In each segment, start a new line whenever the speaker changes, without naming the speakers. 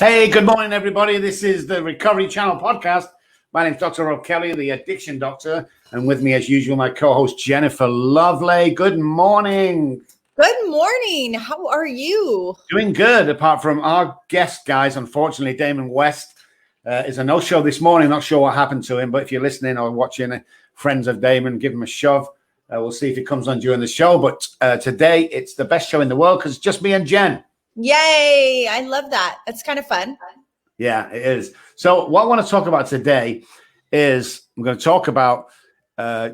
Hey, good morning, everybody. This is the Recovery Channel podcast. My name's Dr. Robb Kelly, the addiction doctor. And with me, as usual, my co-host, Jennifer Lovely. Good morning.
Good morning. How are you?
Doing good, apart from our guest, guys. Unfortunately, Damon West is a no-show this morning. Not sure what happened to him, but if you're listening or watching Friends of Damon, give him a shove. We'll see if he comes on during the show. But today, it's the best show in the world because it's just me and Jen.
Yay. I love that. It's kind of fun.
Yeah, it is. So what I want to talk about today is I'm going to talk about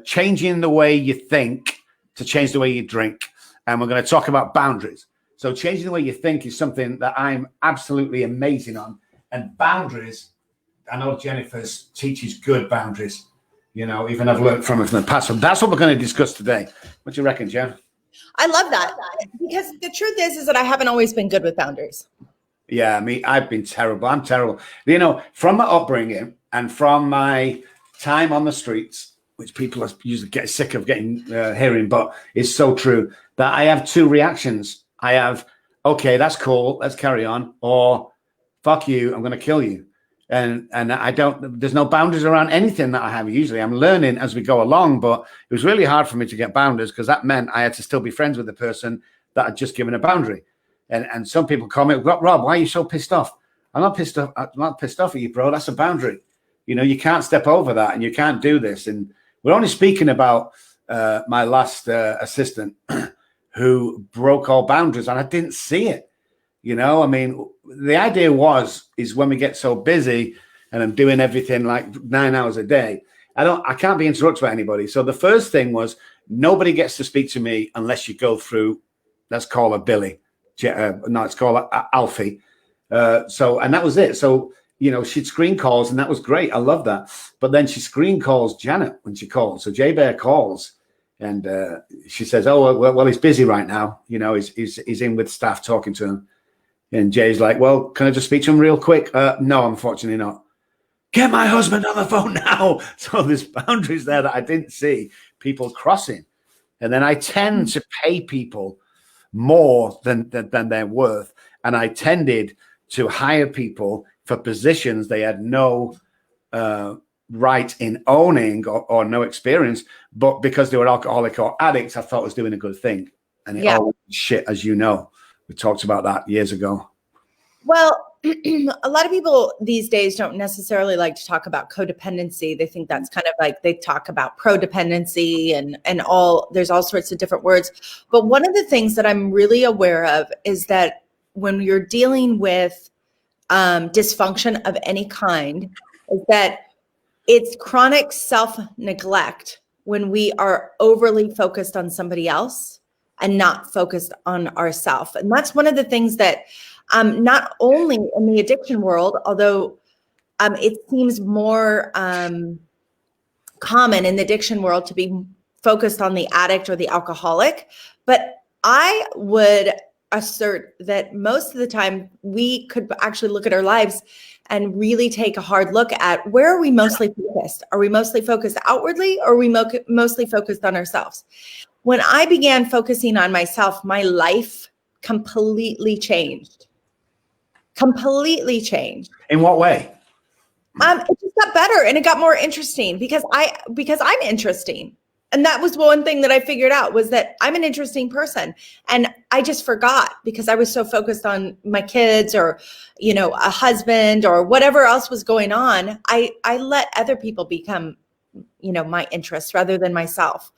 changing the way you think to change the way you drink. And we're going to talk about boundaries. So changing the way you think is something that I'm absolutely amazing on. And boundaries, I know Jennifer teaches good boundaries, you know, even I've learned from her from the past. So that's what we're going to discuss today. What do you reckon, Jen?
I love that because the truth is that I haven't always been good with boundaries.
Yeah, I've been terrible. I'm terrible. You know, from my upbringing and from my time on the streets, which people usually get sick of hearing, but it's so true, that I have two reactions. I have, okay, that's cool, let's carry on, or fuck you, I'm going to kill you. And there's no boundaries around anything that I have usually. I'm learning as we go along, but it was really hard for me to get boundaries because that meant I had to still be friends with the person that had just given a boundary. And some people comment, Rob, why are you so pissed off? I'm not pissed off. I'm not pissed off at you, bro. That's a boundary. You know, you can't step over that and you can't do this. And we're only speaking about my last assistant who broke all boundaries and I didn't see it. You know, I mean, the idea is when we get so busy and I'm doing everything like 9 hours a day, I can't be interrupted by anybody. So the first thing was nobody gets to speak to me unless you go through, let's call her Billy. No, it's called Alfie. And that was it. So, you know, she'd screen calls and that was great. I love that. But then she screen calls Janet when she calls. So Jay Bear calls and she says, oh, well, he's busy right now. You know, he's in with staff talking to him. And Jay's like, well, can I just speak to him real quick? No, unfortunately not. Get my husband on the phone now. So there's boundaries there that I didn't see people crossing. And then I tend to pay people more than they're worth. And I tended to hire people for positions they had no right in owning or no experience, but because they were alcoholic or addicts, I thought I was doing a good thing. And it all went to shit, as you know. We talked about that years ago.
Well, a lot of people these days don't necessarily like to talk about codependency. They think that's kind of like they talk about prodependency and there's all sorts of different words. But one of the things that I'm really aware of is that when you're dealing with dysfunction of any kind, is that it's chronic self-neglect when we are overly focused on somebody else and not focused on ourselves. And that's one of the things that not only in the addiction world, although it seems more common in the addiction world to be focused on the addict or the alcoholic, but I would assert that most of the time we could actually look at our lives and really take a hard look at where are we mostly focused? Are we mostly focused outwardly or are we mostly focused on ourselves? When I began focusing on myself, my life completely changed. Completely changed.
In what way?
It just got better and it got more interesting because I'm interesting. And that was one thing that I figured out was that I'm an interesting person. And I just forgot because I was so focused on my kids or, you know, a husband or whatever else was going on. I let other people become, you know, my interests rather than myself.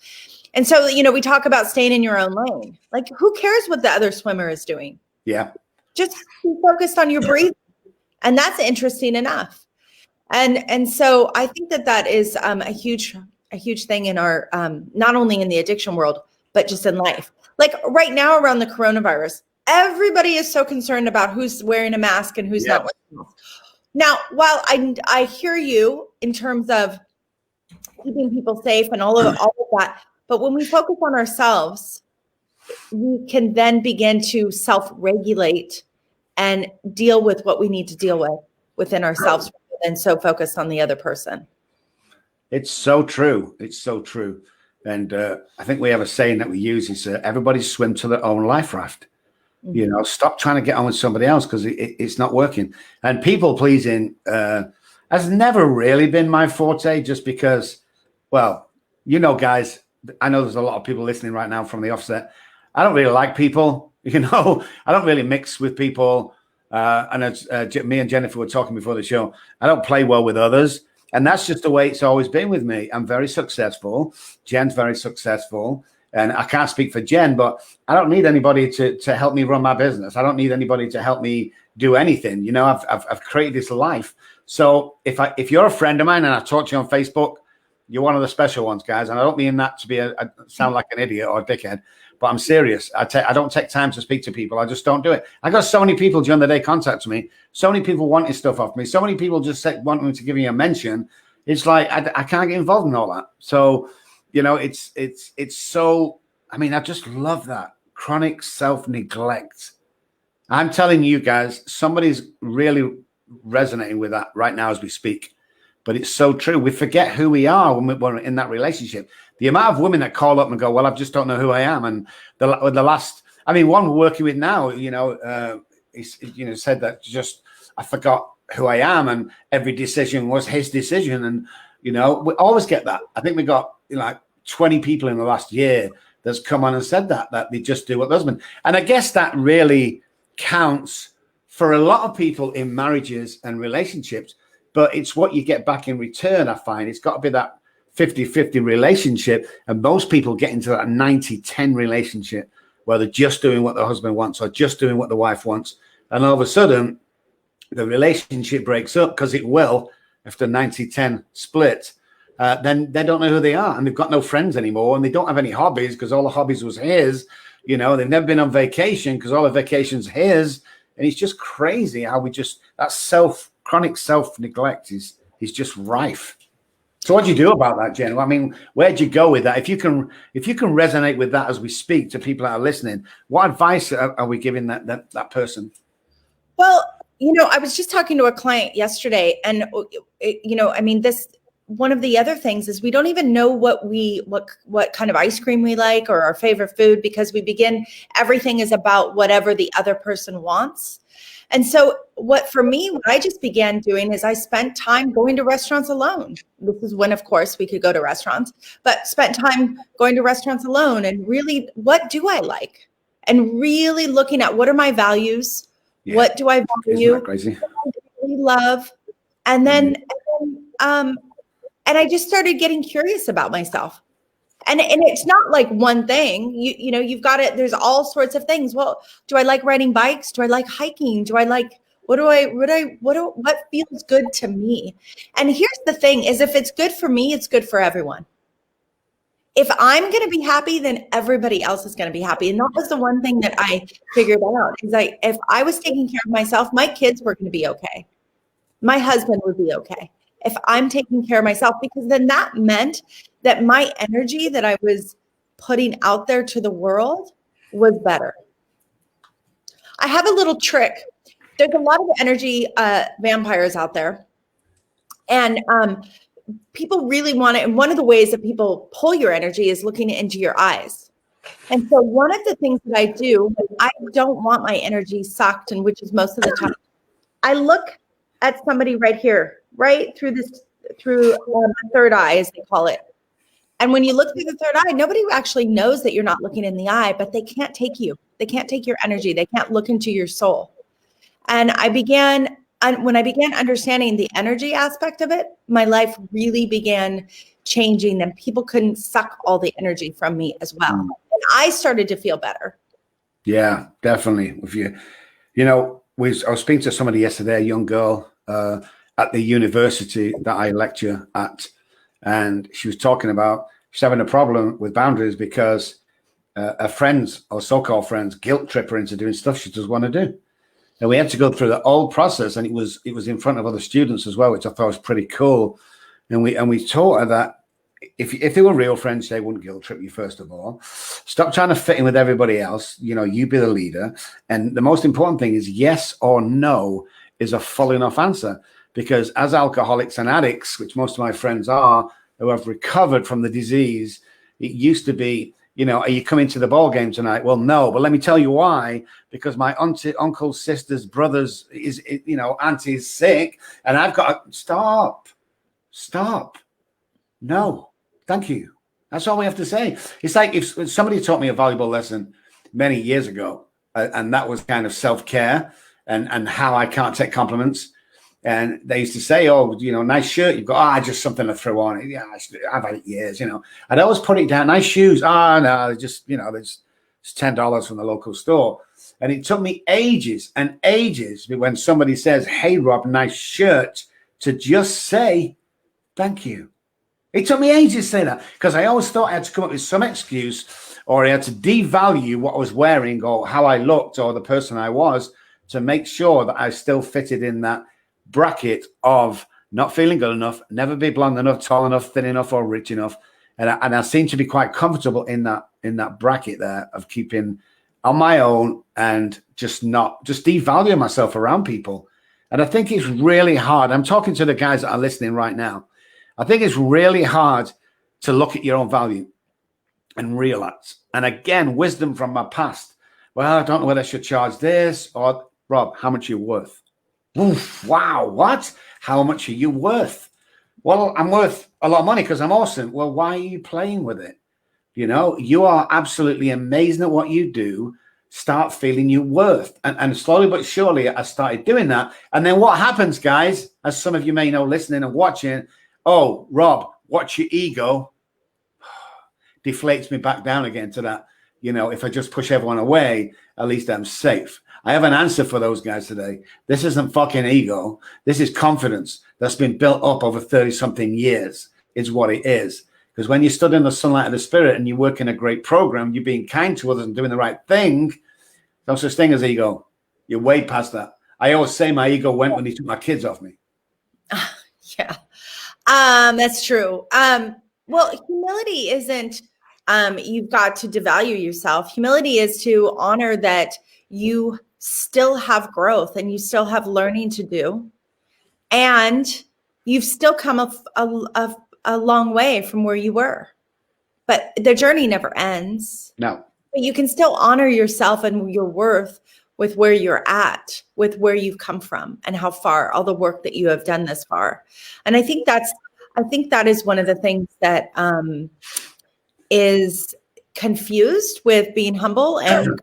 And so, you know, we talk about staying in your own lane. Like, who cares what the other swimmer is doing?
Yeah.
Just be focused on your breathing. And that's interesting enough. And so I think that is a huge thing in our, not only in the addiction world, but just in life. Like right now around the coronavirus, everybody is so concerned about who's wearing a mask and who's not wearing a mask. Now, while I hear you in terms of keeping people safe and all of that, but when we focus on ourselves, we can then begin to self-regulate and deal with what we need to deal with within ourselves rather than so focused on the other person.
It's so true. It's so true. And I think we have a saying that we use is everybody swim to their own life raft. You know, stop trying to get on with somebody else because it's not working. And people pleasing has never really been my forte, just because, well, you know, guys, I know there's a lot of people listening right now from the offset. I don't really like people, you know, I don't really mix with people. And as me and Jennifer were talking before the show, I don't play well with others. And that's just the way it's always been with me. I'm very successful. Jen's very successful. And I can't speak for Jen, but I don't need anybody to help me run my business. I don't need anybody to help me do anything. You know, I've created this life. So if you're a friend of mine and I talk to you on Facebook, you're one of the special ones, guys. And I don't mean that to be sound like an idiot or a dickhead, but I'm serious. I don't take time to speak to people. I just don't do it. I got so many people during the day contact me. So many people wanting stuff off me. So many people just want me to give me a mention. It's like I can't get involved in all that. So, you know, it's so. I mean, I just love that chronic self-neglect. I'm telling you guys, somebody's really resonating with that right now as we speak. But it's so true. We forget who we are when we're in that relationship. The amount of women that call up and go, well, I just don't know who I am. And the last, I mean, one we're working with now, you know, said that just, I forgot who I am. And every decision was his decision. And, you know, we always get that. I think we got like 20 people in the last year that's come on and said that they just do what the husband. And I guess that really counts for a lot of people in marriages and relationships. But it's what you get back in return, I find. It's got to be that 50-50 relationship. And most people get into that 90-10 relationship where they're just doing what the husband wants or just doing what the wife wants. And all of a sudden, the relationship breaks up, because it will, after 90-10 split. Then they don't know who they are, and they've got no friends anymore, and they don't have any hobbies because all the hobbies was his. You know, they've never been on vacation because all the vacation's his. And it's just crazy how that chronic self-neglect is just rife. So what do you do about that, Jen? I mean, where'd you go with that? If you can resonate with that as we speak to people that are listening, what advice are we giving that person?
Well, you know, I was just talking to a client yesterday, and you know, I mean, one of the other things is we don't even know what kind of ice cream we like or our favorite food, because everything is about whatever the other person wants. And so what I just began doing is I spent time going to restaurants alone. This is when, of course, we could go to restaurants, but spent time going to restaurants alone and really, what do I like? And really looking at what are my values? Yeah. What do I value?
Isn't that crazy?
What do I really love? And then I just started getting curious about myself. And it's not like one thing, you know, you've got it. There's all sorts of things. Well, do I like riding bikes? Do I like hiking? Do I like, what feels good to me? And here's the thing is, if it's good for me, it's good for everyone. If I'm going to be happy, then everybody else is going to be happy. And that was the one thing that I figured out is if I was taking care of myself, my kids were going to be okay. My husband would be okay. If I'm taking care of myself, because then that meant that my energy that I was putting out there to the world was better. I have a little trick. There's a lot of energy vampires out there. And people really want it. And one of the ways that people pull your energy is looking into your eyes. And so one of the things that I do, I don't want my energy sucked, and which is most of the time, I look at somebody right here, right through the third eye, as they call it. And when you look through the third eye, nobody actually knows that you're not looking in the eye, but they can't take you. They can't take your energy. They can't look into your soul. And when I began understanding the energy aspect of it, my life really began changing, and people couldn't suck all the energy from me as well. And I started to feel better. Yeah,
definitely. With you know, I was speaking to somebody yesterday, a young girl at the university that I lecture at, and she was talking about she's having a problem with boundaries because her friends, or so-called friends, guilt trip her into doing stuff she doesn't want to do. And we had to go through the whole process, and it was in front of other students as well, which I thought was pretty cool. And we taught her that if they were real friends, they wouldn't guilt trip you, first of all. Stop trying to fit in with everybody else. You know, you be the leader. And the most important thing is yes or no is a full enough answer. Because as alcoholics and addicts, which most of my friends are, who have recovered from the disease, it used to be, are you coming to the ball game tonight? Well, no, but let me tell you why. Because my auntie, uncles, sisters, brothers, auntie is sick, and I've got to stop. No, thank you. That's all we have to say. It's like if somebody taught me a valuable lesson many years ago, and that was kind of self-care and how I can't take compliments. And they used to say, oh, nice shirt you've got. Just something to throw on. Yeah, I've had it years, I'd always put it down. Nice shoes. No, just, it's $10 from the local store. And it took me ages and ages when somebody says, hey, Rob, nice shirt, to just say, thank you. It took me ages to say that because I always thought I had to come up with some excuse, or I had to devalue what I was wearing or how I looked or the person I was to make sure that I still fitted in that bracket of not feeling good enough, never be blonde enough, tall enough, thin enough, or rich enough. And I seem to be quite comfortable in that bracket there of keeping on my own and just devalue myself around people. And I think it's really hard. I'm talking to the guys that are listening right now. I think it's really hard to look at your own value and realize. And again, wisdom from my past. Well, I don't know whether I should charge this, or Rob, how much are you worth? Oof, wow, what? How much are you worth? Well, I'm worth a lot of money because I'm awesome. Well, why are you playing with it? You are absolutely amazing at what you do. Start feeling your worth. And slowly but surely, I started doing that. And then what happens, guys, as some of you may know, listening and watching, oh, Rob, watch your ego. Deflates me back down again to that. If I just push everyone away, at least I'm safe. I have an answer for those guys today. This isn't fucking ego. This is confidence that's been built up over 30-something years is what it is. Because when you stood in the sunlight of the spirit and you work in a great program, you're being kind to others and doing the right thing, no such thing as ego. You're way past that. I always say my ego went when he took my kids off me.
Yeah, that's true. Well, humility isn't you've got to devalue yourself. Humility is to honor that you still have growth and you still have learning to do. And you've still come a long way from where you were. But the journey never ends.
No.
But you can still honor yourself and your worth with where you're at, with where you've come from and how far, all the work that you have done this far. And I think that is one of the things that is confused with being humble, and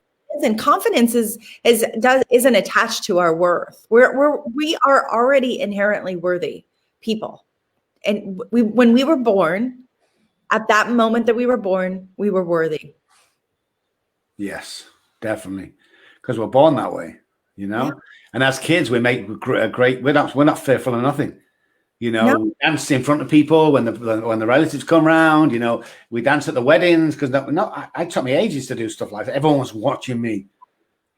confidence isn't attached to our worth. We are already inherently worthy people. And when we were born, at that moment that we were born, we were worthy. Yes,
definitely. Because we're born that way, Yeah. And as kids, we make a great, we're not fearful of nothing.
No.
We dance in front of people when the relatives come around, we dance at the weddings because I took me ages to do stuff like that. Everyone was watching me,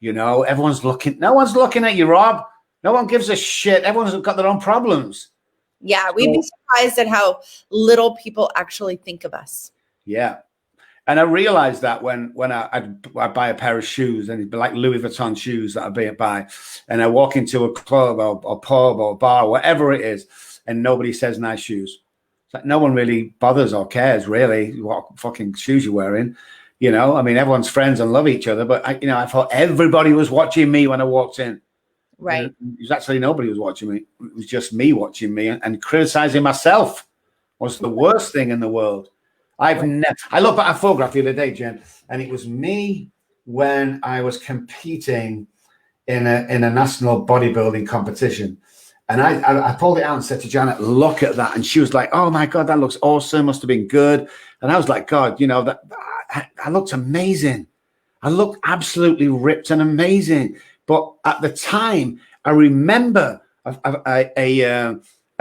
everyone's looking. No one's looking at you, Rob. No one gives a shit. Everyone's got their own problems.
Yeah, we'd be surprised at how little people actually think of us.
Yeah. And I realized that when I'd buy a pair of shoes, and it'd be like Louis Vuitton shoes that I'd buy, and I walk into a club or pub or bar, whatever it is, and nobody says nice shoes. It's like no one really bothers or cares really what fucking shoes you're wearing. Everyone's friends and love each other, but I thought everybody was watching me when I walked in.
Right.
It was actually nobody was watching me. It was just me watching me and criticizing myself was the worst thing in the world. I looked at a photograph the other day, Jen, and it was me when I was competing in a national bodybuilding competition. And I pulled it out and said to Janet, look at that. And she was like, oh my God, that looks awesome. Must have been good. And I was like, God, that I looked amazing. I looked absolutely ripped and amazing. But at the time, I remember a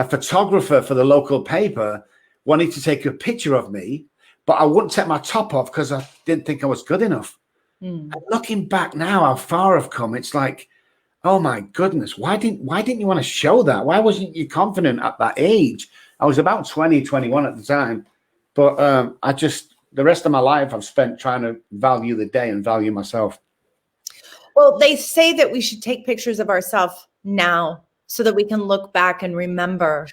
photographer for the local paper wanted to take a picture of me, but I wouldn't take my top off because I didn't think I was good enough. And looking back now, how far I've come, it's like, oh my goodness, why didn't you want to show that? Why wasn't you confident at that age? I was about 20, 21 at the time, but the rest of my life I've spent trying to value the day and value myself.
Well, they say that we should take pictures of ourselves now so that we can look back and remember,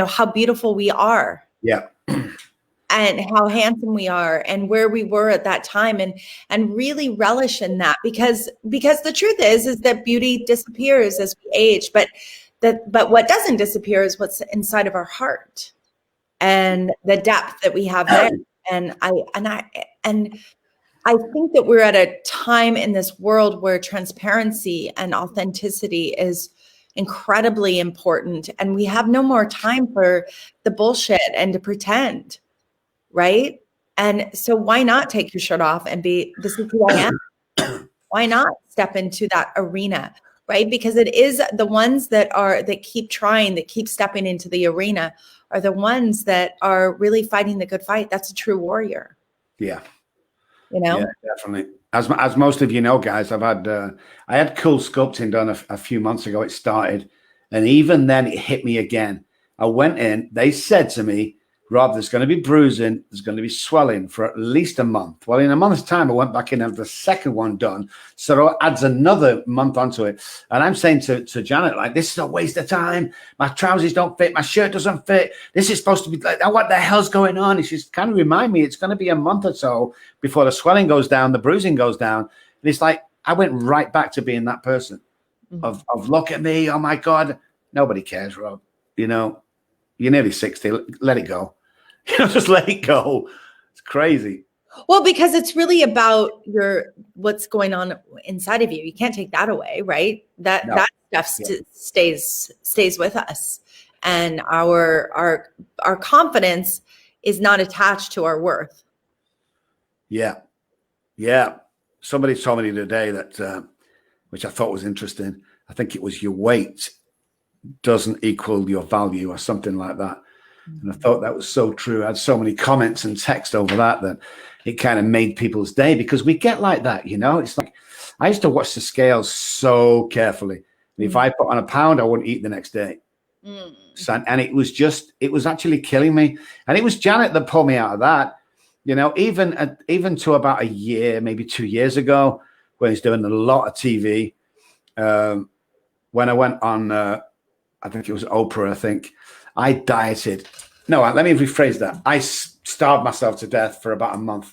how beautiful we are.
Yeah.
and how handsome we are and where we were at that time, and really relish in that, because the truth is that beauty disappears as we age, but what doesn't disappear is what's inside of our heart and the depth that we have there. And I think that we're at a time in this world where transparency and authenticity is incredibly important, and we have no more time for the bullshit and to pretend, right? And so why not take your shirt off and be, this is who I am? Why not step into that arena, right? Because it is the ones that keep trying, that keep stepping into the arena, are the ones that are really fighting the good fight. That's a true warrior.
Yeah.
You know?
Yeah, definitely. As most of you know, guys, I had cool sculpting done a few months ago. It started, and even then it hit me again. I went in, they said to me, Rob, there's going to be bruising, there's going to be swelling for at least a month. Well, in a month's time, I went back in and had the second one done. So it adds another month onto it. And I'm saying to Janet, like, this is a waste of time. My trousers don't fit. My shirt doesn't fit. This is supposed to be like, what the hell's going on? And she's kind of remind me, it's going to be a month or so before the swelling goes down, the bruising goes down. And it's like, I went right back to being that person of look at me. Oh my God. Nobody cares, Rob. You know, you're nearly 60. Let it go. Just let it go. It's crazy.
Well, because it's really about what's going on inside of you. You can't take that away, right? That stuff stays with us, and our confidence is not attached to our worth.
Yeah. Somebody told me today that, which I thought was interesting. I think it was your weight doesn't equal your value or something like that. And I thought that was so true. I had so many comments and text over that it kind of made people's day, because we get like that, you know. It's like, I used to watch the scales so carefully. If I put on a pound, I wouldn't eat the next day. And it was actually killing me. And it was Janet that pulled me out of that. You know, even to about a year, maybe 2 years ago, when he's doing a lot of TV, when I went on, I think it was Oprah, I think, I dieted. No, let me rephrase that. I starved myself to death for about a month.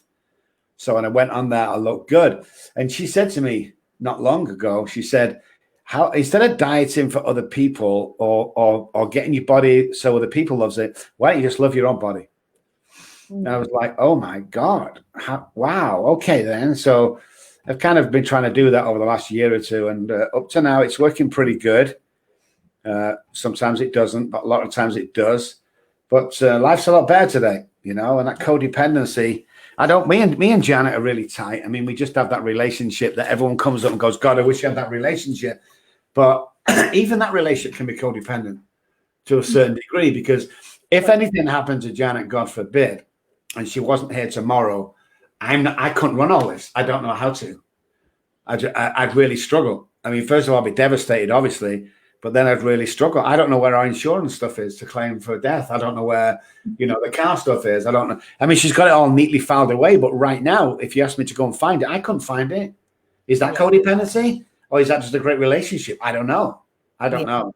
So when I went on there, I looked good. And she said to me not long ago, she said, how, instead of dieting for other people or getting your body so other people loves it, why don't you just love your own body? And I was like, oh my God, wow. Okay, then. So I've kind of been trying to do that over the last year or two. And up to now, it's working pretty good. Sometimes it doesn't, but a lot of times it does. But life's a lot better today, you know, and that codependency. Me and Janet are really tight. I mean, we just have that relationship that everyone comes up and goes, God, I wish I had that relationship. But even that relationship can be codependent to a certain degree, because if anything happened to Janet, God forbid, and she wasn't here tomorrow, I couldn't run all this. I don't know how to. I'd really struggle. I mean, first of all, I'd be devastated, obviously. But then I'd really struggle. I don't know where our insurance stuff is to claim for death. I don't know where, you know, the car stuff is. I don't know. I mean, she's got it all neatly filed away. But right now, if you asked me to go and find it, I couldn't find it. Is that codependency? Or is that just a great relationship? I don't know. I don't know.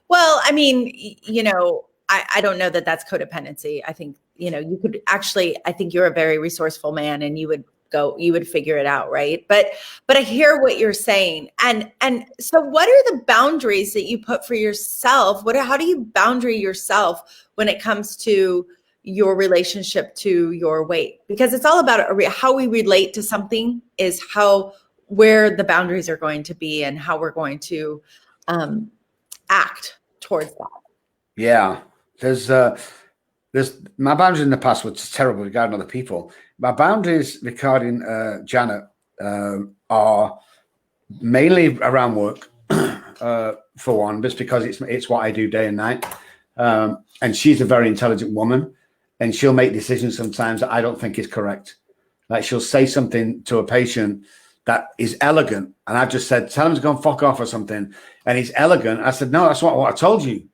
Well,
I mean, you know, I don't know that that's codependency. I think, you know, you could actually, I think you're a very resourceful man, and you would figure it out, right? But I hear what you're saying. And so what are the boundaries that you put for yourself? How do you boundary yourself when it comes to your relationship to your weight? Because it's all about how we relate to something is where the boundaries are going to be, and how we're going to act towards that.
Yeah. There's my boundaries in the past were terrible regarding other people. My boundaries regarding Janet are mainly around work, for one, just because it's what I do day and night. And she's a very intelligent woman, and she'll make decisions sometimes that I don't think is correct. Like, she'll say something to a patient that is elegant, and I've just said, tell him to go and fuck off or something, and he's elegant. I said, no, that's not what I told you.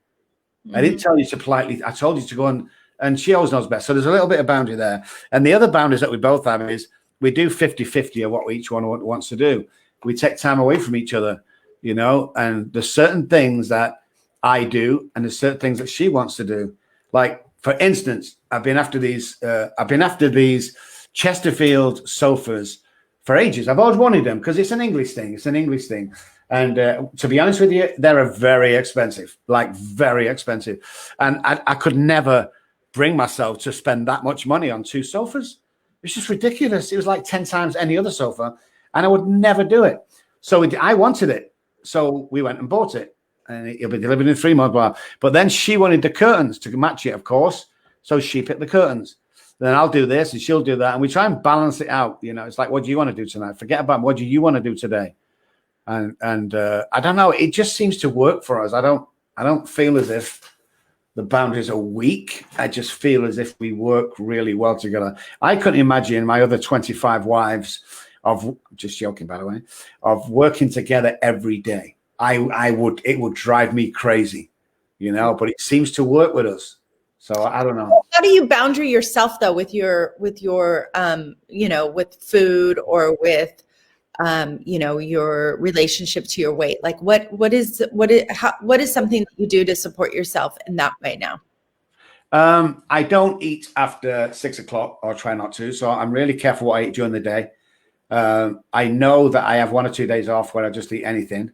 I didn't tell you to politely. I told you to go and she always knows best. So there's a little bit of boundary there. And the other boundaries that we both have is we do 50-50 of what each one wants to do. We take time away from each other, you know, and there's certain things that I do and there's certain things that she wants to do. Like, For instance, I've been after these Chesterfield sofas for ages. I've always wanted them because it's an English thing. It's an English thing. And to be honest with you, they're very expensive, like very expensive. And I could never bring myself to spend that much money on 2 sofas. It's just ridiculous. It was like 10 times any other sofa, and I would never do it. So I wanted it. So we went and bought it, and it'll be delivered in 3 months. Blah. But then she wanted the curtains to match it, of course. So she picked the curtains. Then I'll do this and she'll do that. And we try and balance it out. You know, it's like, what do you want to do tonight? Forget about what do you want to do today? And I don't know. It just seems to work for us. I don't feel as if the boundaries are weak. I just feel as if we work really well together. I couldn't imagine my other 25 wives just joking, by the way, of working together every day. It would drive me crazy, you know, but it seems to work with us. So I don't know.
How do you boundary yourself though with your you know, with food or with you know, your relationship to your weight? Like what is something that you do to support yourself in that way now?
I don't eat after 6 o'clock, or try not to. So I'm really careful what I eat during the day. I know that I have 1 or 2 days off where I just eat anything.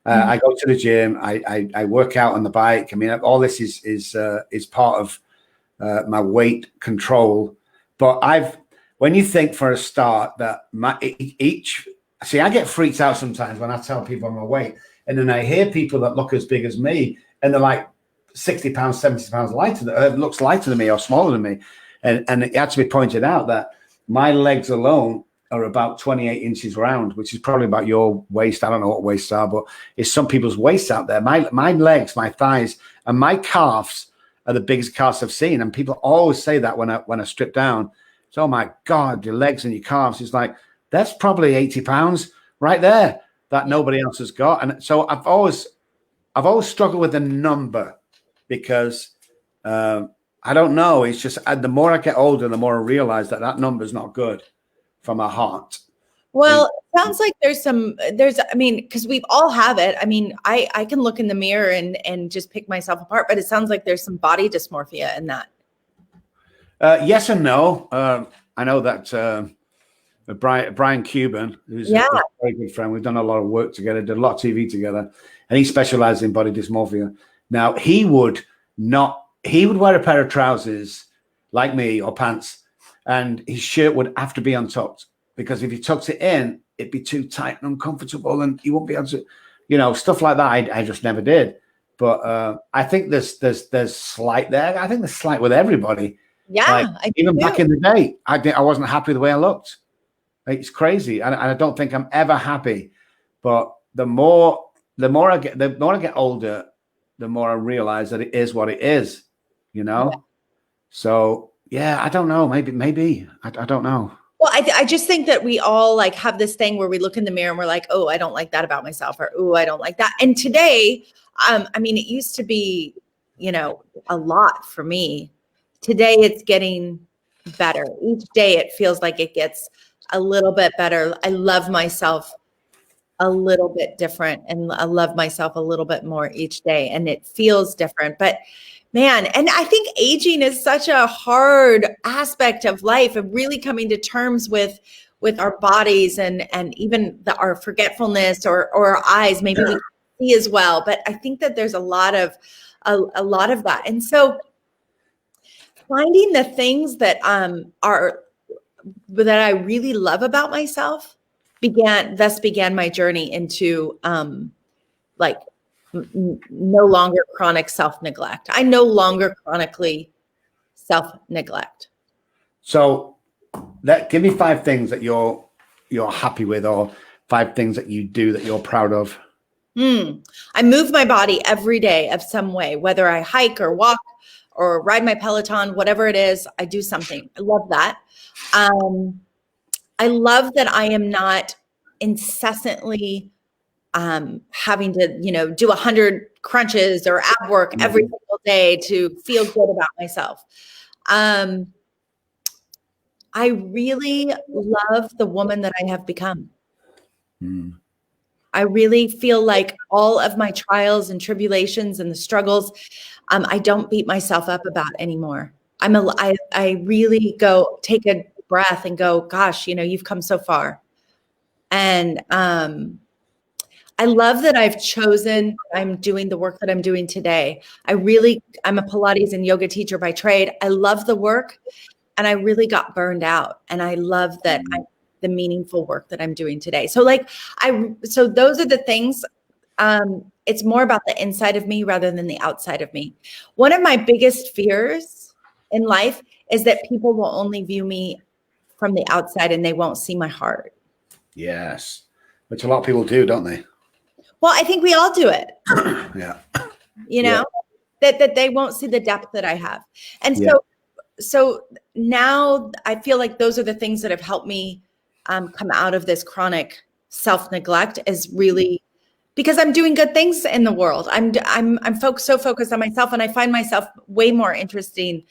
I go to the gym. I work out on the bike. I mean, all this is part of my weight control. But when you think for a start that I get freaked out sometimes when I tell people my weight, and then I hear people that look as big as me, and they're like 60 pounds, 70 pounds lighter, looks lighter than me or smaller than me. And it had to be pointed out that my legs alone are about 28 inches round, which is probably about your waist. I don't know what waists are, but it's some people's waists out there. My legs, my thighs, and my calves are the biggest calves I've seen. And people always say that when I strip down. So, oh my God, your legs and your calves. It's like, that's probably 80 pounds right there that nobody else has got. And so I've always struggled with the number because I don't know. It's just the more I get older, the more I realize that number is not good for my heart.
Well, it sounds like I mean, because we all have it. I mean, I can look in the mirror and just pick myself apart, but it sounds like there's some body dysmorphia in that.
Yes and no. I know that Brian Cuban, who's a very good friend, we've done a lot of work together, did a lot of TV together, and he specializes in body dysmorphia. Now, he would wear a pair of trousers like me or pants, and his shirt would have to be untucked, because if he tucks it in, it'd be too tight and uncomfortable, and he won't be able to, you know, stuff like that. I just never did. But I think there's slight there. I think there's slight with everybody.
Yeah.
Like, even back in the day, I wasn't happy the way I looked. It's crazy. And I don't think I'm ever happy. But the more I get older, the more I realize that it is what it is, you know? Yeah. So yeah, I don't know. Maybe. I don't know.
Well, I just think that we all like have this thing where we look in the mirror and we're like, oh, I don't like that about myself, or, oh, I don't like that. And today, I mean, it used to be, you know, a lot for me. Today it's getting better. Each day it feels like it gets a little bit better. I love myself a little bit different, and I love myself a little bit more each day, and it feels different. But man, and I think aging is such a hard aspect of life, of really coming to terms with our bodies and even our forgetfulness or our eyes. Maybe we can't see as well, but I think that there's a lot of that. And so finding the things that that I really love about myself began my journey into no longer chronic self-neglect. I no longer chronically self-neglect.
So give me 5 things that you're happy with, or 5 things that you do that you're proud of.
I move my body every day of some way, whether I hike or walk or ride my Peloton, whatever it is, I do something. I love that. I love that I am not incessantly having to, you know, do 100 crunches or ab work every single day to feel good about myself. I really love the woman that I have become. I really feel like all of my trials and tribulations and the struggles, I don't beat myself up about anymore. I really go take a breath and go, gosh, you've come so far. And I love that I've chosen, I'm doing the work that I'm doing today. I'm a Pilates and yoga teacher by trade. I love the work, and I really got burned out. And I love that the meaningful work that I'm doing today. So so those are the things. It's more about the inside of me rather than the outside of me. One of my biggest fears in life is that people will only view me from the outside and they won't see my heart.
Yes. Which a lot of people do, don't they?
Well, I think we all do it.
Yeah.
That they won't see the depth that I have. And so now I feel like those are the things that have helped me come out of this chronic self-neglect, is really because I'm doing good things in the world. I'm so focused on myself, and I find myself way more interesting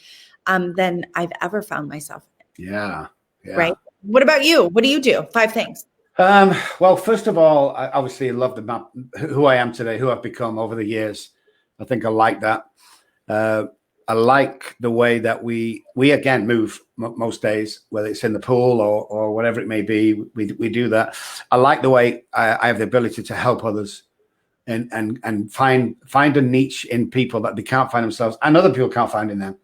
than I've ever found myself.
Yeah.
Right. What about you? What do you do? 5 things.
Well, first of all, I obviously love the map, who I am today, who I've become over the years. I think I like that. I like the way that we again move most days, whether it's in the pool or whatever it may be. We do that. I like the way I have the ability to help others and find a niche in people that they can't find themselves and other people can't find in them.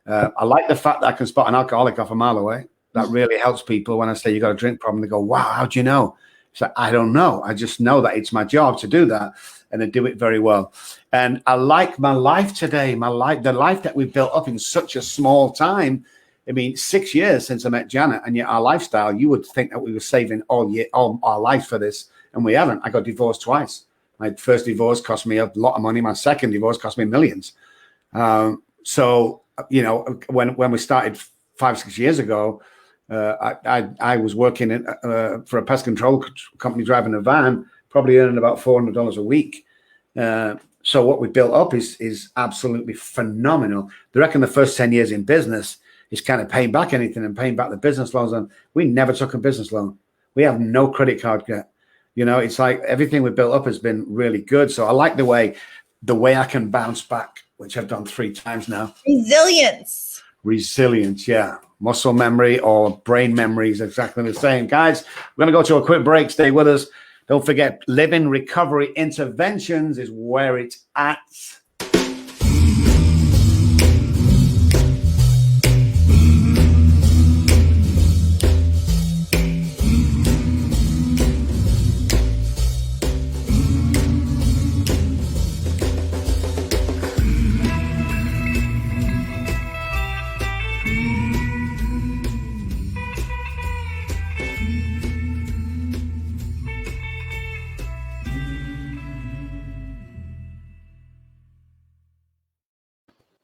I like the fact that I can spot an alcoholic off a mile away. That really helps people when I say you got a drink problem. They go, wow, how do you know? It's like, I don't know. I just know that it's my job to do that. And I do it very well. And I like my life today, the life that we've built up in such a small time. I mean, 6 years since I met Janet, and yet our lifestyle, you would think that we were saving all our life for this. And we haven't. I got divorced twice. My first divorce cost me a lot of money. My second divorce cost me millions. So, when we started 5-6 years ago, I was working for a pest control company, driving a van, probably earning about $400 a week. So what we built up is absolutely phenomenal. They reckon the first 10 years in business is kind of paying back anything and paying back the business loans. And we never took a business loan. We have no credit card debt. It's like everything we built up has been really good. So I like the way I can bounce back, which I've done 3 times now. Resilience, yeah. Muscle memory or brain memory is exactly the same. Guys, we're going to go to a quick break. Stay with us. Don't forget, Living Recovery Interventions is where it's at.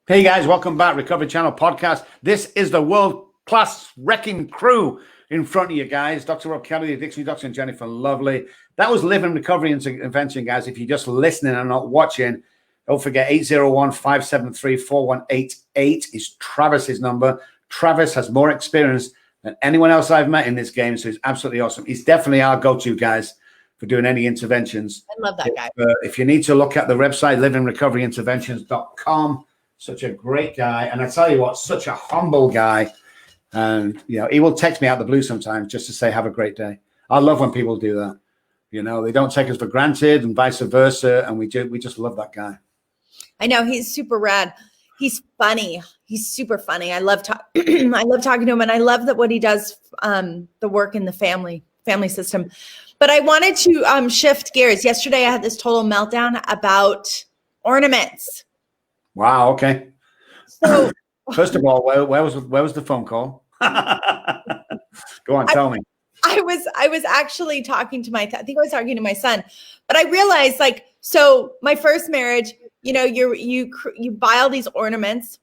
Hey guys, welcome back. Recovery Channel podcast. This is the world-class wrecking crew in front of you guys. Dr. Robb Kelly, the addiction doctor, and Jennifer Lovely. That was Living Recovery Intervention, guys. If you're just listening and not watching, don't forget 801-573-4188 is Travis's number. Travis has more experience than anyone else I've met in this game, so he's absolutely awesome. He's definitely our go-to, guys, for doing any interventions.
I love that guy.
If you need to look at the website, livingrecoveryinterventions.com. Such a great guy. And I tell you what, such a humble guy. And, he will text me out the blue sometimes just to say, have a great day. I love when people do that. They don't take us for granted and vice versa. And we just love that guy.
I know, he's super rad. He's funny. He's super funny. I love I love talking to him, and I love that what he does, the work in the family system. But I wanted to shift gears. Yesterday, I had this total meltdown about ornaments.
Wow. Okay.
So,
first of all, where was the phone call? Go on, tell me.
I was actually talking to I think I was talking to my son, but I realized, so my first marriage, you buy all these ornaments,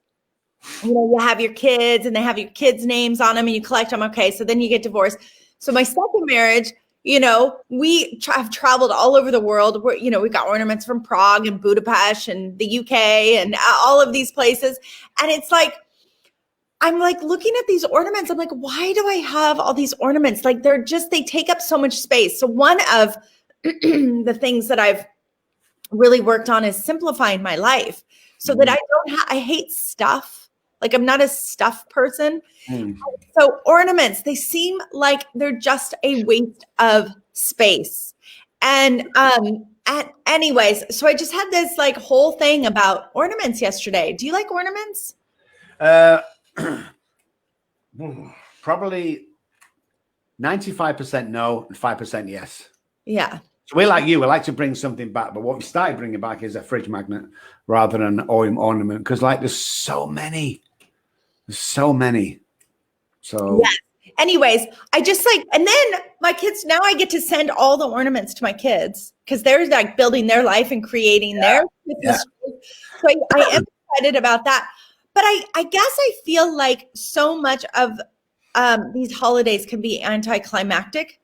you have your kids and they have your kids' names on them and you collect them. Okay. So then you get divorced. So my second marriage, we have traveled all over the world. We got ornaments from Prague and Budapest and the UK and all of these places. And it's like, I'm looking at these ornaments. I'm like, why do I have all these ornaments? They take up so much space. So one of the things that I've really worked on is simplifying my life so that I don't I hate stuff. Like I'm not a stuff person. So ornaments, they seem like they're just a waste of space. And anyways, so I just had this like whole thing about ornaments yesterday. Do you like ornaments?
Probably 95% no and 5% yes.
Yeah.
So we're like you. We like to bring something back, but what we started bringing back is a fridge magnet rather than an ornament, because like there's so many. There's so many. So
yes. Anyways, I just like, and then my kids, now I get to send all the ornaments to my kids because they're like building their life and creating their Christmas. So I am excited about that. But I guess I feel like so much of these holidays can be anticlimactic.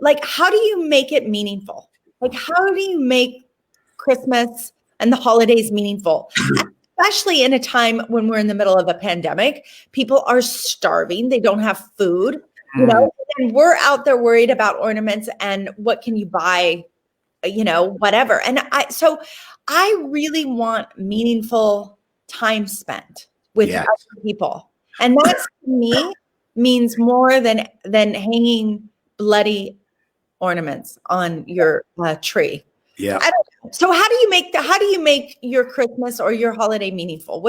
Like, how do you make it meaningful? Like, how do you make Christmas and the holidays meaningful? Especially in a time when we're in the middle of a pandemic, people are starving. They don't have food, you know, and we're out there worried about ornaments and what can you buy, you know, whatever. And so I really want meaningful time spent with other people. And that to me means more than hanging bloody ornaments on your tree.
Yeah.
I don't know. So how do you make your Christmas or your holiday meaningful?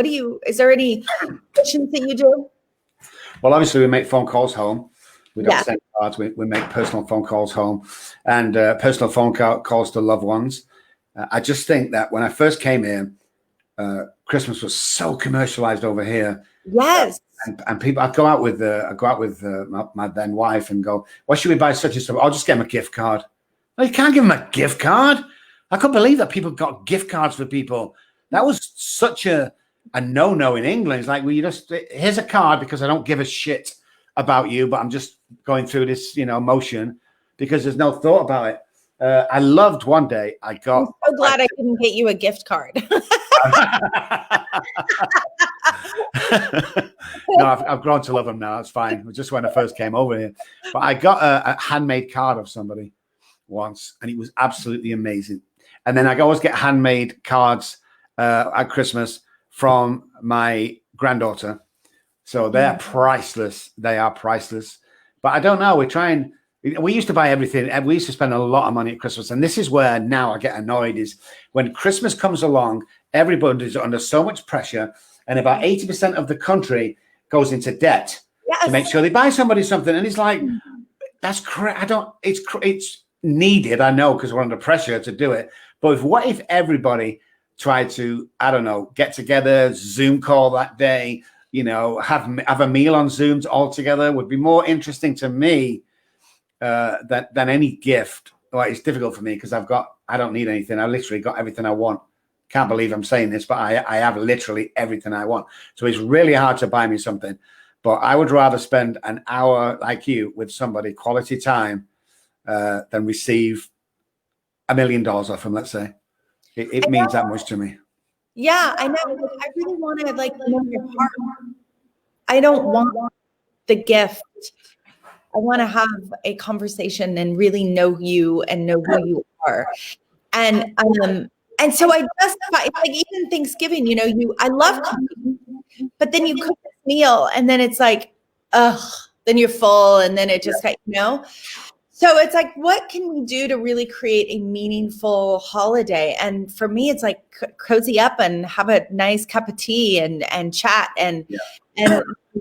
Is there any traditions that you do?
Well, obviously we make phone calls home. We don't send cards. We make personal phone calls home and personal phone calls to loved ones. I just think that when I first came here, Christmas was so commercialized over here.
Yes.
And people, I go out with my then wife and go, what should we buy such and such? I'll just get them a gift card. No, you can't give them a gift card. I couldn't believe that people got gift cards for people. That was such a no-no in England. It's like, well, here's a card because I don't give a shit about you, but I'm just going through this, motion because there's no thought about it. I loved one day I got.
I'm so glad I didn't get you a gift card.
No, I've grown to love them now. It's fine. Just when I first came over here, but I got a handmade card of somebody once, and it was absolutely amazing. And then I always get handmade cards at Christmas from my granddaughter, so they are priceless. They are priceless. But I don't know. We used to buy everything. We used to spend a lot of money at Christmas, and this is where now I get annoyed. Is when Christmas comes along, everybody's under so much pressure, and about 80% of the country goes into debt to make sure they buy somebody something. And it's like, that's correct. It's needed. I know, because we're under pressure to do it. But what if everybody tried to, I don't know, get together, Zoom call that day, have a meal on Zooms all together? Would be more interesting to me than any gift. Well, it's difficult for me because I don't need anything. I literally got everything I want. Can't believe I'm saying this, but I have literally everything I want. So it's really hard to buy me something. But I would rather spend an hour like you with somebody, quality time, than receive $1 million off them, let's say. It means that much to me.
Yeah, I know. I really want to know your heart. I don't want the gift. I want to have a conversation and really know you and know who you are. And so I justify, it's like even Thanksgiving, I love cooking, but then you cook this meal and then it's like, then you're full and then it just, So it's like, what can we do to really create a meaningful holiday? And for me, it's like cozy up and have a nice cup of tea and chat and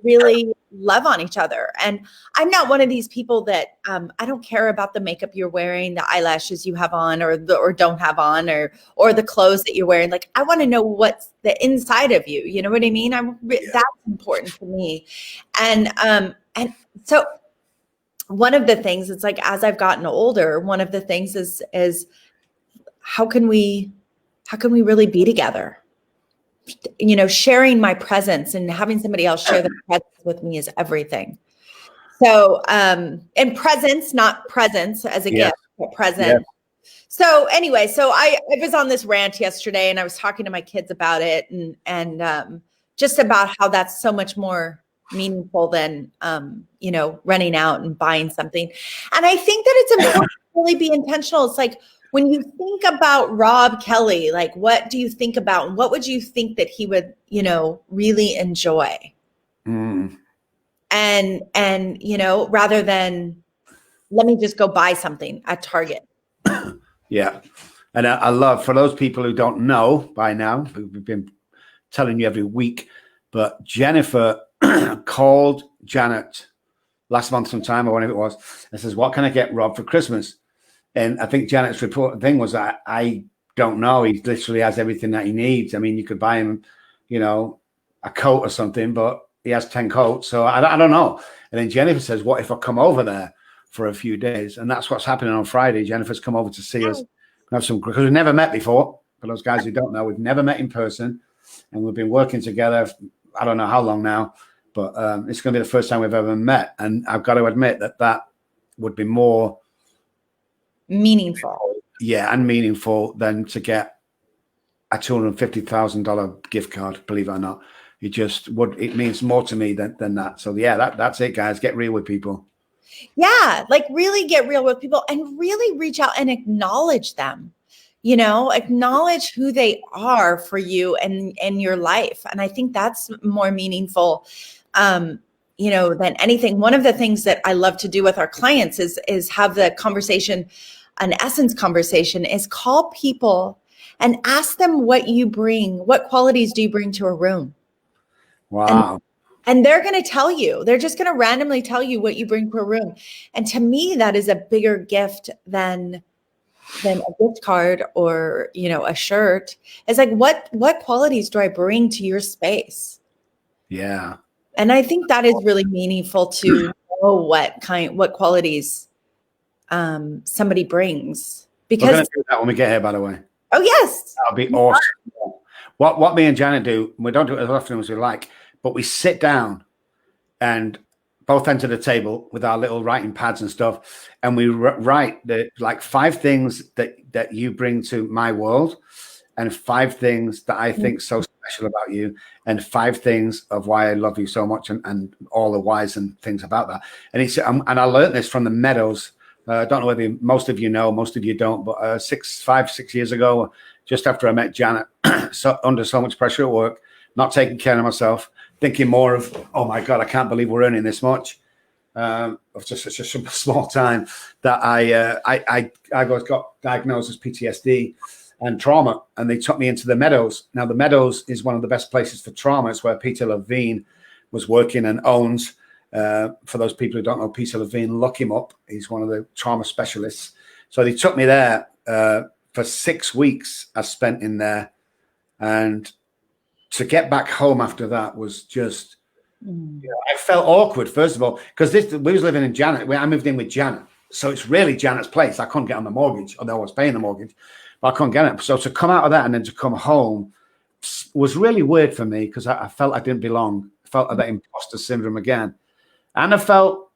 really love on each other. And I'm not one of these people that I don't care about the makeup you're wearing, the eyelashes you have on or don't have on or the clothes that you're wearing. Like, I want to know what's the inside of you. You know what I mean? That's important to me. And so one of the things, it's like, as I've gotten older, one of the things is how can we really be together? Sharing my presence and having somebody else share their presence with me is everything. So, and presence, not presence as a gift, but present. Yeah. So anyway, I was on this rant yesterday and I was talking to my kids about it and just about how that's so much more meaningful than, running out and buying something. And I think that it's important to really be intentional. It's like, when you think about Robb Kelly, like, what do you think about? What would you think that he would, really enjoy?
Mm.
And, rather than, let me just go buy something at Target.
Yeah. And I love, for those people who don't know by now, we've been telling you every week, but Jennifer called Janet last month sometime, or whenever it was, and says, what can I get Rob for Christmas? And I think Janet's report thing was, I don't know. He literally has everything that he needs. I mean, you could buy him, a coat or something, but he has 10 coats. So I don't know. And then Jennifer says, what if I come over there for a few days? And that's what's happening on Friday. Jennifer's come over to see us. Have some, because we've never met before. For those guys who don't know, we've never met in person. And we've been working together, I don't know how long now, but it's going to be the first time we've ever met. And I've got to admit that would be more
meaningful.
Yeah, and meaningful than to get a $250,000 gift card, believe it or not. It means more to me than that. So yeah, that's it, guys. Get real with people.
Yeah, like really get real with people and really reach out and acknowledge them. Acknowledge who they are for you and your life. And I think that's more meaningful, than anything. One of the things that I love to do with our clients is have the conversation, an essence conversation, is call people and ask them what you bring, what qualities do you bring to a room?
Wow.
And they're going to tell you, they're just going to randomly tell you what you bring to a room. And to me, that is a bigger gift than a gift card or, a shirt. It's like, what qualities do I bring to your space?
Yeah.
And I think that is really meaningful to know what qualities somebody brings. Because
we're going to do that when we get here, by the way.
Oh, yes.
That'll be awesome. What me and Janet do, we don't do it as often as we like, but we sit down and both enter the table with our little writing pads and stuff, and we write like 5 things that you bring to my world, and 5 things that I think so special about you, and 5 things of why I love you so much, and all the whys and things about that. And I learned this from the Meadows. I don't know whether most of you know, most of you don't, but 5-6 years ago, just after I met Janet, under so much pressure at work, not taking care of myself, thinking more of, oh my God, I can't believe we're earning this much, of just such a small time, that I got diagnosed as PTSD and trauma, and they took me into the Meadows. Now, the Meadows is one of the best places for trauma. It's where Peter Levine was working and owns. For those people who don't know Peter Levine, look him up. He's one of the trauma specialists. So they took me there for 6 weeks. I spent in there, and to get back home after that was just, I felt awkward, first of all, because we was living in Janet. I moved in with Janet. So it's really Janet's place. I couldn't get on the mortgage, although I was paying the mortgage, but I couldn't get it. So to come out of that and then to come home was really weird for me, because I felt I didn't belong. I felt that imposter syndrome again. And I felt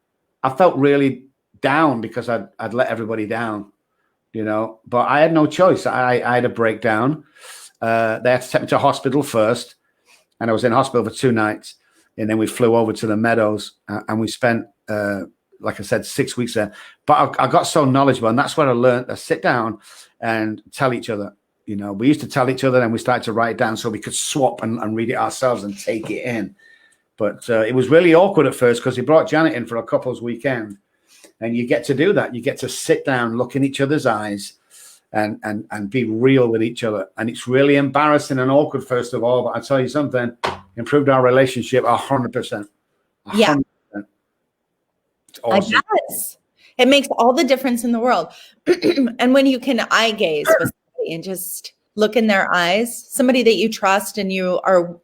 really down because I'd let everybody down, but I had no choice. I had a breakdown. They had to take me to hospital first, and I was in hospital for 2 nights, and then we flew over to the Meadows, and we spent, like I said, 6 weeks there. But I got so knowledgeable, and that's where I learned to sit down and tell each other. We used to tell each other, and we started to write it down so we could swap and read it ourselves and take it in. But it was really awkward at first, because he brought Janet in for a couple's weekend, and you get to do that. You get to sit down, look in each other's eyes, and be real with each other. And it's really embarrassing and awkward, first of all, but I tell you something, improved our relationship 100%.
Yeah.
It's awesome.
It does. It makes all the difference in the world. And when you can eye gaze with somebody and just look in their eyes, somebody that you trust, and you are,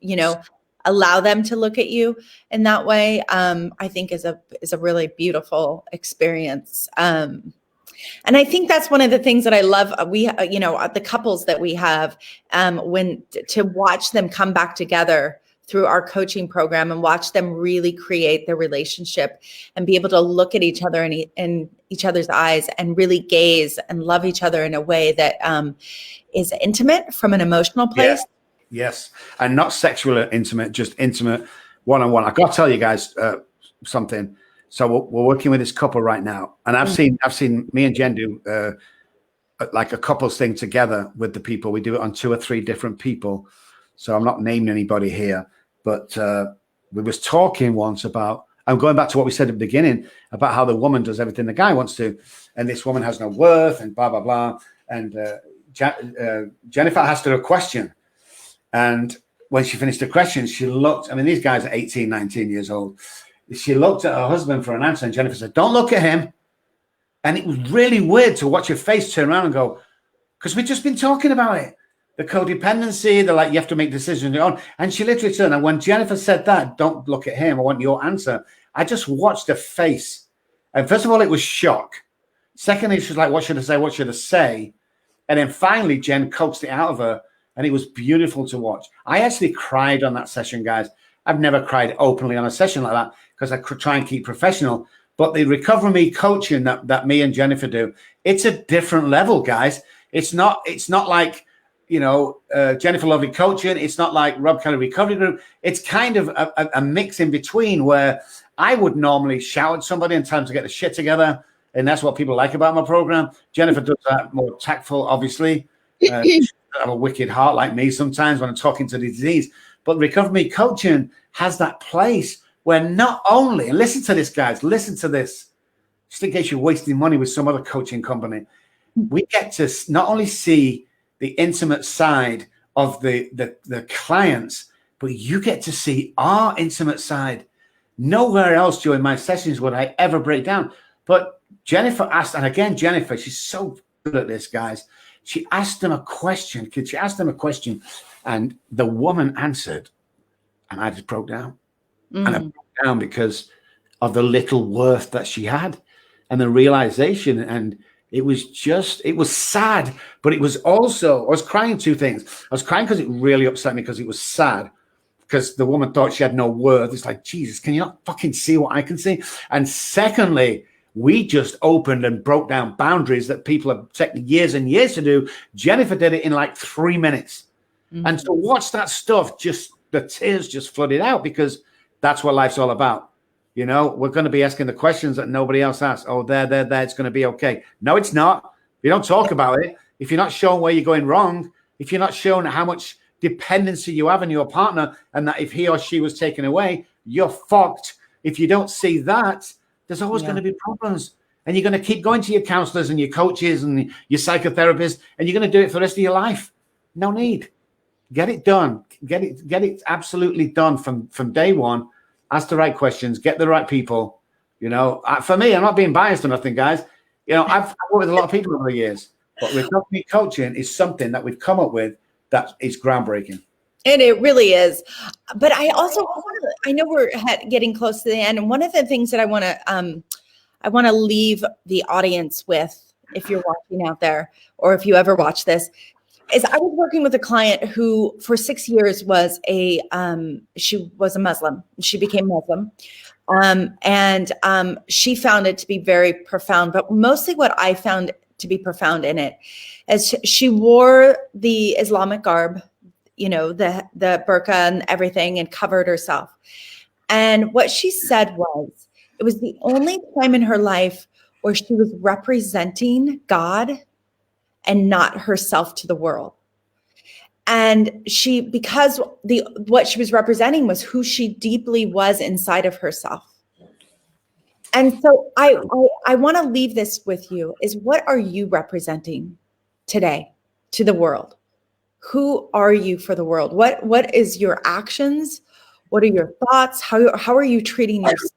allow them to look at you in that way, I think is a really beautiful experience. And I think that's one of the things that I love. We, the couples that we have, to watch them come back together through our coaching program and watch them really create their relationship and be able to look at each other in each other's eyes and really gaze and love each other in a way that is intimate from an emotional place.
Yeah. Yes. And not sexual intimate, just intimate one-on-one. I got to tell you guys something. So we're working with this couple right now, and I've seen me and Jen do like a couples thing together with the people. We do it on 2 or 3 different people. So I'm not naming anybody here, but we was talking once about, I'm going back to what we said at the beginning about how the woman does everything the guy wants to, and this woman has no worth and blah, blah, blah. And Jennifer asked her a question. And when she finished the question, she looked, I mean, these guys are 18, 19 years old. She looked at her husband for an answer, and Jennifer said, don't look at him. And it was really weird to watch her face turn around and go, because we've just been talking about it. The codependency, the like, you have to make decisions on your own. And she literally turned, and when Jennifer said that, don't look at him, I want your answer, I just watched her face. And first of all, it was shock. Secondly, she was like, what should I say? What should I say? And then finally, Jen coaxed it out of her, and it was beautiful to watch. I actually cried on that session, guys. I've never cried openly on a session like that because I could try and keep professional. But the Recover Me coaching that me and Jennifer do, it's a different level, guys. It's not like, you know, Jennifer Lovely coaching. It's not like Robb Kelly Recovery Group. It's kind of a mix in between where I would normally shout at somebody and tell them to get the shit together. And that's what people like about my program. Jennifer does that more tactful, obviously. She doesn't have a wicked heart like me sometimes when I'm talking to the disease. But Recover Me coaching has that place where not only, and listen to this, guys, listen to this, just in case you're wasting money with some other coaching company, we get to not only see the intimate side of the clients, but you get to see our intimate side. Nowhere else during my sessions would I ever break down. But Jennifer asked, and again, Jennifer, she's so good at this, guys. She asked them a question. She asked them a question, and the woman answered, and I just broke down. And I broke down because of the little worth that she had and the realization. And it was sad, but it was also, I was crying 2 things. I was crying because it really upset me because it was sad because the woman thought she had no worth. It's like, Jesus, can you not fucking see what I can see? And secondly, we just opened and broke down boundaries that people have taken years and years to do. Jennifer did it in like 3 minutes. And to watch that stuff, just the tears just flooded out because that's what life's all about. You know, we're going to be asking the questions that nobody else asks. Oh, there, it's going to be okay. No, it's not. If you don't talk about it, if you're not showing where you're going wrong, if you're not showing how much dependency you have on your partner and that if he or she was taken away, you're fucked. If you don't see that, there's always going to be problems. And you're going to keep going to your counselors and your coaches and your psychotherapists, and you're going to do it for the rest of your life. No need. Get it done. Get it absolutely done from day one. Ask the right questions. Get the right people. You know, for me, I'm not being biased or nothing, guys. You know, I've worked with a lot of people over the years, but Recover Me coaching is something that we've come up with that is groundbreaking.
And it really is. But I also I know we're getting close to the end, and one of the things that I want to leave the audience with, if you're watching out there, or if you ever watch this, is I was working with a client who for 6 years was she was a Muslim. She became Muslim. And she found it to be very profound, but mostly what I found to be profound in it is she wore the Islamic garb, you know, the burqa and everything, and covered herself. And what she said was, it was the only time in her life where she was representing God and not herself to the world. And because what she was representing was who she deeply was inside of herself. And so I want to leave this with you is, what are you representing today to the world? Who are you for the world? What is your actions? What are your thoughts? How are you treating yourself?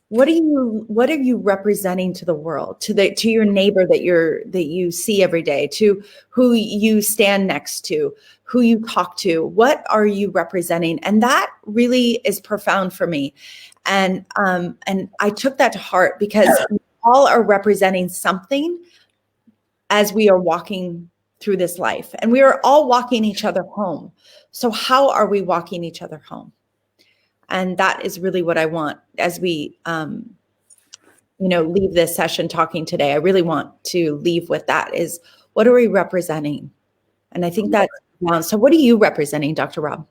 What are you representing to the world, to your neighbor that you see every day, to who you stand next to, who you talk to? What are you representing? And that really is profound for me. And I took that to heart because we all are representing something as we are walking through this life, and we are all walking each other home. So how are we walking each other home? And that is really what I want as we, leave this session talking today. I really want to leave with that is, what are we representing? And I think that's, so what are you representing, Dr. Robb?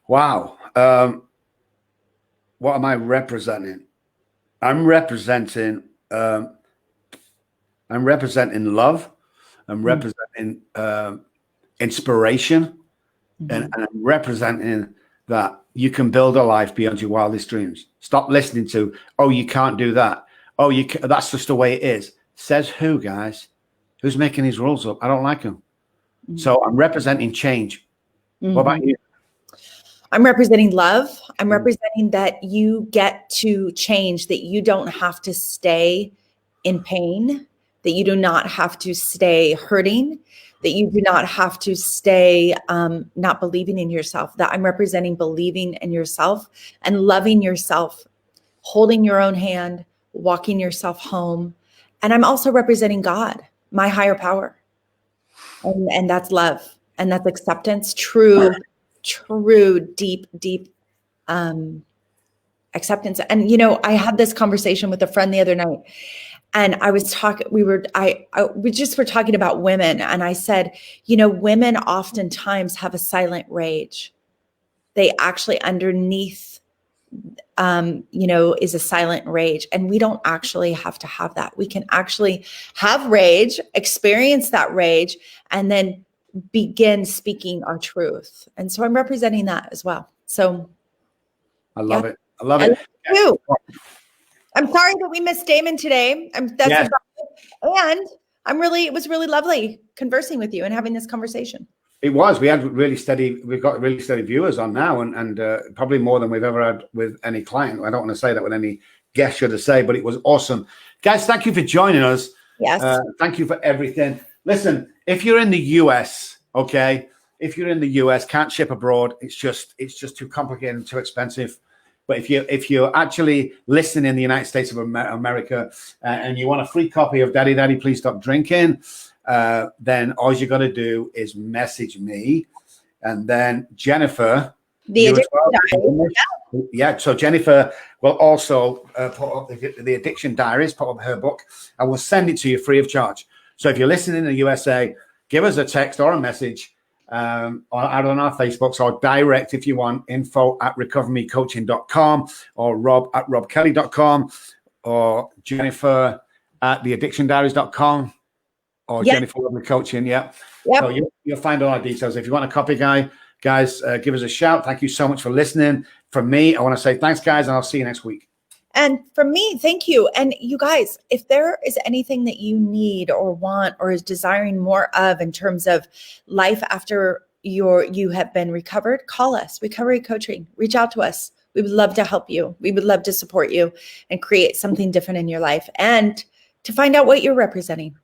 Wow. what am I representing? I'm representing love. I'm representing inspiration, and I'm representing that you can build a life beyond your wildest dreams. Stop listening to, oh, you can't do that. Oh, that's just the way it is. Says who, guys? Who's making these rules up? I don't like them. So I'm representing change. What about you?
I'm representing love. I'm representing that you get to change, that you don't have to stay in pain, that you do not have to stay hurting, that you do not have to stay not believing in yourself, that I'm representing believing in yourself and loving yourself, holding your own hand, walking yourself home. And I'm also representing God, my higher power. And that's love. And that's acceptance, true, deep acceptance. And, you know, I had this conversation with a friend the other night, and I was talking, we just were talking about women. And I said, you know, women oftentimes have a silent rage. They actually underneath, you know, is a silent rage. And we don't actually have to have that. We can actually have rage, experience that rage, and then begin speaking our truth. And so I'm representing that as well. So
I love it. I love it.
You. I'm sorry that we missed Damon today. And it was really lovely conversing with you and having this conversation.
It was. We've got really steady viewers on now, and probably more than we've ever had with any client. I don't want to say that with any guest, should I say, but it was awesome. Guys, thank you for joining us.
Yes.
Thank you for everything. Listen, if you're in the US, okay, can't ship abroad. It's just too complicated and too expensive. But if you're actually listening in the United States of America and you want a free copy of Daddy Please Stop Drinking, then all you got to do is message me, and then Jennifer. So Jennifer will also put up the Addiction Diaries, put up her book, and we'll send it to you free of charge. So if you're listening in the USA, give us a text or a message out on our Facebooks, or direct if you want, info@recovermecoaching.com, or rob@robkelly.com, or jennifer@theaddictiondiaries.com, or Jennifer Lovely Coaching. Yep. So you'll find all our details. If you want a copy, guys, give us a shout. Thank you so much for listening. From me, I want to say thanks, guys, and I'll see you next week.
And from me, thank you. And you guys, if there is anything that you need or want or is desiring more of in terms of life after you have been recovered, call us, Recovery Coaching. Reach out to us. We would love to help you. We would love to support you and create something different in your life and to find out what you're representing.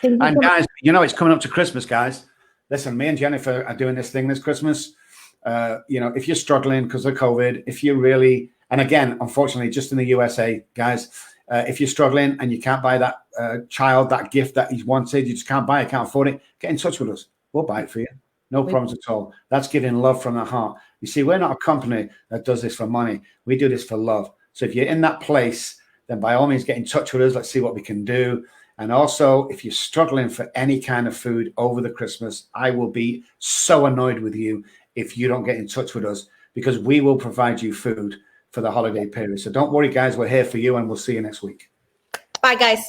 And guys, you know, it's coming up to Christmas, guys. Listen, me and Jennifer are doing this thing this Christmas. You know, if you're struggling because of COVID, if you really, and again, unfortunately, just in the USA, guys, if you're struggling and you can't buy that child that gift that he's wanted, you just can't buy it, can't afford it, get in touch with us. We'll buy it for you. No problems at all. That's giving love from the heart. You see, we're not a company that does this for money. We do this for love. So if you're in that place, then by all means, get in touch with us. Let's see what we can do. And also, if you're struggling for any kind of food over the Christmas, I will be so annoyed with you if you don't get in touch with us, because we will provide you food for the holiday period. So don't worry, guys. We're here for you, and we'll see you next week.
Bye, guys.